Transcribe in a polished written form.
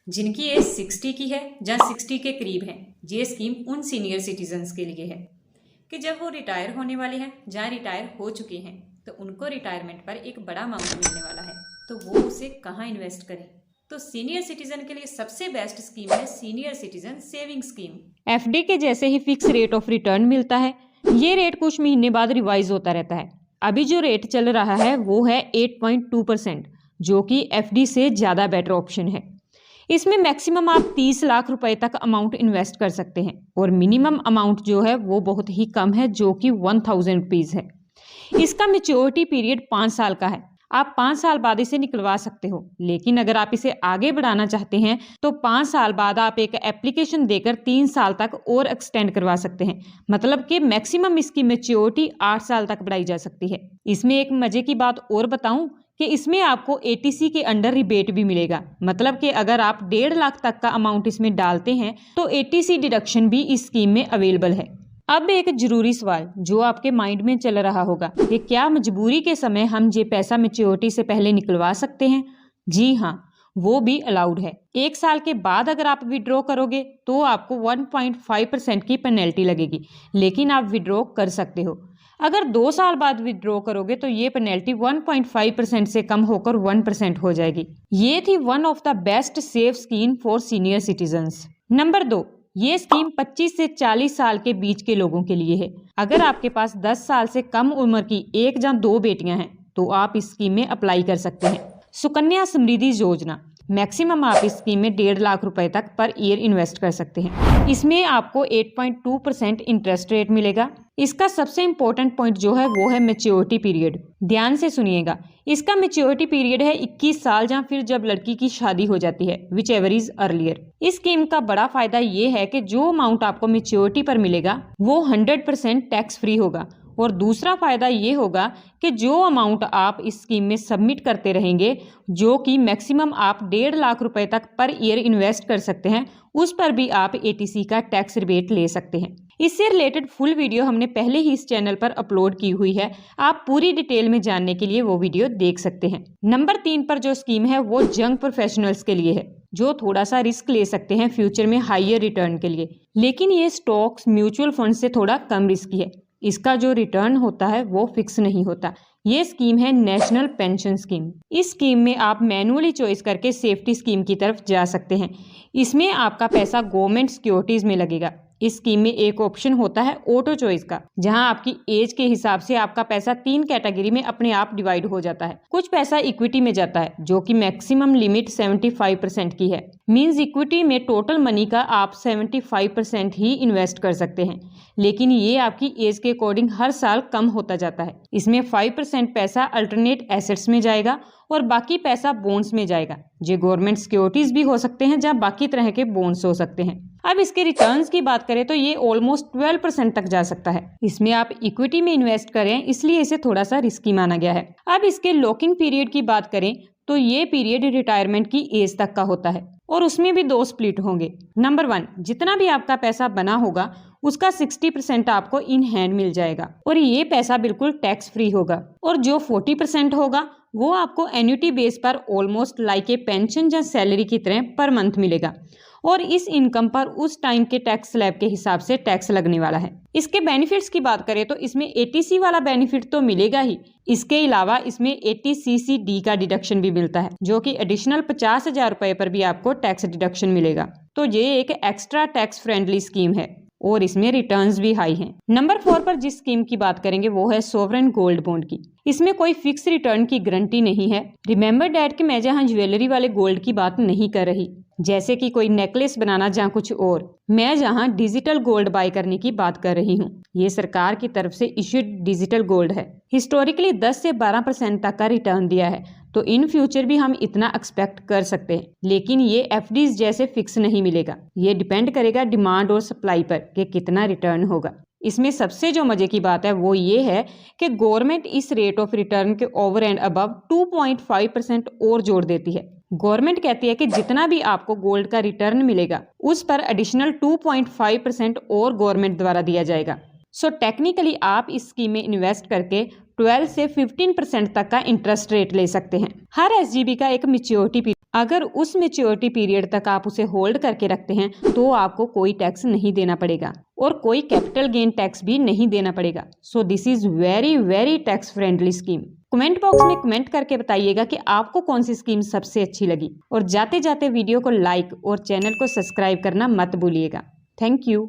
जिनकी एज 60 की है या 60 के करीब है। ये स्कीम उन सीनियर सिटीजन्स के लिए है कि जब वो रिटायर होने वाले हैं या रिटायर हो चुके हैं तो उनको रिटायरमेंट पर एक बड़ा अमाउंट मिलने वाला है, तो वो उसे कहाँ इन्वेस्ट करें। तो सीनियर सिटीजन के लिए सबसे बेस्ट स्कीम है senior citizen saving scheme. FD के जैसे ही फिक्स रेट ऑफ रिटर्न मिलता है। ये रेट कुछ महीने बाद रिवाइज होता रहता है। अभी जो रेट चल रहा है वो है 8.2%, जो कि एफडी से ज़्यादा बेटर ऑप्शन है। इसमें मैक्सिमम आप 30 लाख रुपए तक अमाउंट इन्वेस्ट कर सकते हैं और मिनिमम अमाउंट जो है वो बहुत ही कम है, जो कि 1000 रुपीज़ है। इसका मेच्योरिटी पीरियड 5 साल का है। आप 5 साल बाद इसे निकलवा सकते हो, लेकिन अगर आप इसे आगे बढ़ाना चाहते हैं तो 5 साल बाद आप एक एप्लीकेशन देकर 3 साल तक और एक्सटेंड करवा सकते हैं। मतलब कि मैक्सिमम इसकी मेच्योरिटी 8 साल तक बढ़ाई जा सकती है। इसमें एक मजे की बात और बताऊं कि इसमें आपको एटीसी के अंडर रिबेट भी मिलेगा। मतलब कि अगर आप 1.5 लाख तक का अमाउंट इसमें डालते हैं तो एटीसी डिडक्शन भी इस स्कीम में अवेलेबल है। अब एक जरूरी सवाल जो आपके माइंड में चल रहा होगा कि क्या मजबूरी के समय हम ये पैसा मैच्योरिटी से पहले निकलवा सकते हैं? जी हाँ, वो भी अलाउड है। 1 साल के बाद अगर आप विड्रॉ करोगे तो आपको 1.5% की पेनल्टी लगेगी, लेकिन आप विड्रॉ कर सकते हो। अगर 2 साल बाद विड्रॉ करोगे तो ये पेनल्टी 1.5% से कम होकर 1% हो जाएगी। ये थी one of the best safe scheme for senior citizens. Number 2, ये स्कीम 25 से 40 साल के बीच के लोगों के लिए है। अगर आपके पास 10 साल से कम उम्र की 1 या 2 बेटियां हैं तो आप इस स्कीम में अप्लाई कर सकते हैं। सुकन्या समृद्धि योजना, मैक्सिमम आप इस स्कीम में 1.5 लाख रुपए तक पर ईयर इन्वेस्ट कर सकते हैं। इसमें आपको 8.2% इंटरेस्ट रेट मिलेगा। इसका सबसे इंपॉर्टेंट पॉइंट जो है वो है मैच्योरिटी पीरियड। ध्यान से सुनिएगा, इसका मैच्योरिटी पीरियड है 21 साल या फिर जब लड़की की शादी हो जाती है, विच एवर इज अर्लियर। इस स्कीम का बड़ा फायदा ये है कि जो अमाउंट आपको मैच्योरिटी पर मिलेगा वो 100% टैक्स फ्री होगा। और दूसरा फायदा ये होगा कि जो अमाउंट आप इस स्कीम में सबमिट करते रहेंगे, जो कि मैक्सिमम आप 1.5 लाख रुपए तक पर ईयर इन्वेस्ट कर सकते हैं, उस पर भी आप एटीसी का टैक्स रिबेट ले सकते हैं। इससे रिलेटेड फुल वीडियो हमने पहले ही इस चैनल पर अपलोड की हुई है। आप पूरी डिटेल में जानने के लिए वो वीडियो देख सकते हैं। नंबर 3 पर जो स्कीम है वो यंग प्रोफेशनल्स के लिए है, जो थोड़ा सा रिस्क ले सकते हैं फ्यूचर में हायर रिटर्न के लिए। लेकिन ये स्टॉक्स म्यूचुअल फंड से थोड़ा कम रिस्की है। इसका जो रिटर्न होता है वो फिक्स नहीं होता। ये स्कीम है नेशनल पेंशन स्कीम। इस स्कीम में आप मैनुअली चॉइस करके सेफ्टी स्कीम की तरफ जा सकते हैं। इसमें आपका पैसा गवर्नमेंट सिक्योरिटीज में लगेगा। इस स्कीम में एक ऑप्शन होता है ऑटो चॉइस का, जहां आपकी एज के हिसाब से आपका पैसा 3 कैटेगरी में अपने आप डिवाइड हो जाता है। कुछ पैसा इक्विटी में जाता है, जो कि मैक्सिमम लिमिट 75% की है। मींस इक्विटी में टोटल मनी का आप 75% ही इन्वेस्ट कर सकते हैं, लेकिन ये आपकी एज के अकॉर्डिंग हर साल कम होता जाता है। इसमें 5% पैसा अल्टरनेट एसेट्स में जाएगा और बाकी पैसा बॉन्ड्स में जाएगा। जो गवर्नमेंट सिक्योरिटीज भी हो सकते हैं, जहाँ बाकी तरह के बॉन्ड्स हो सकते हैं। अब इसके रिटर्न्स की बात करें तो ये ऑलमोस्ट 12% तक जा सकता है। इसमें आप इक्विटी में इन्वेस्ट करें, इसलिए इसे थोड़ा सा रिस्की माना गया है। अब इसके लॉकिंग पीरियड की बात करें तो ये पीरियड रिटायरमेंट की एज तक का होता है और उसमें भी 2 स्प्लिट होंगे। नंबर 1, जितना भी आपका पैसा बना होगा उसका 60% आपको इन हैंड मिल जाएगा और ये पैसा बिल्कुल टैक्स फ्री होगा। और जो 40% होगा वो आपको एन्युटी बेस पर ऑलमोस्ट लाइक ए पेंशन या सैलरी की तरह पर मंथ मिलेगा और इस इनकम पर उस टाइम के टैक्स स्लैब के हिसाब से टैक्स लगने वाला है। इसके बेनिफिट्स की बात करें तो इसमें एटीसी वाला बेनिफिट तो मिलेगा ही, इसके अलावा इसमें एटीसीसीडी का डिडक्शन भी मिलता है, जो कि एडिशनल 50,000 रुपए पर भी आपको टैक्स डिडक्शन मिलेगा। तो ये एक एक्स्ट्रा टैक्स फ्रेंडली स्कीम है और इसमें रिटर्न्स भी हाई हैं। नंबर 4 पर जिस स्कीम की बात करेंगे वो है सोवरेन गोल्ड बॉन्ड की। इसमें कोई फिक्स रिटर्न की गारंटी नहीं है। रिमेंबर डैट कि मैं जहां ज्वेलरी वाले गोल्ड की बात नहीं कर रही, जैसे कि कोई नेकलेस बनाना या कुछ और। मैं जहां डिजिटल गोल्ड बाय करने की बात कर रही हूं। ये सरकार की तरफ से इश्यूड डिजिटल गोल्ड है। हिस्टोरिकली 10 से 12% तक का रिटर्न दिया है, तो इन फ्यूचर भी हम इतना एक्सपेक्ट कर सकते हैं। लेकिन ये एफडीज जैसे फिक्स नहीं मिलेगा। ये डिपेंड करेगा डिमांड और सप्लाई पर कि कितना रिटर्न होगा। इसमें सबसे जो मजे की बात है वो ये है कि गवर्नमेंट इस रेट ऑफ रिटर्न के ओवर एंड अबव 2.5% और जोड़ देती है। गवर्नमेंट कहती है कि जितना भी आपको गोल्ड का रिटर्न मिलेगा उस पर एडिशनल 2.5% और गवर्नमेंट द्वारा दिया जाएगा। सो टेक्निकली आप इस स्कीम में इन्वेस्ट करके 12 से 15% तक का इंटरेस्ट रेट ले सकते हैं। हर एसजीबी का एक मैच्योरिटी पीरियड, अगर उस मैच्योरिटी पीरियड तक आप उसे होल्ड करके रखते हैं तो आपको कोई टैक्स नहीं देना पड़ेगा और कोई कैपिटल गेन टैक्स भी नहीं देना पड़ेगा। So this is very very tax friendly scheme. Comment box में कमेंट करके बताइएगा कि आपको कौन सी स्कीम सबसे अच्छी लगी और जाते जाते वीडियो को लाइक और चैनल को सब्सक्राइब करना मत भूलिएगा। Thank you.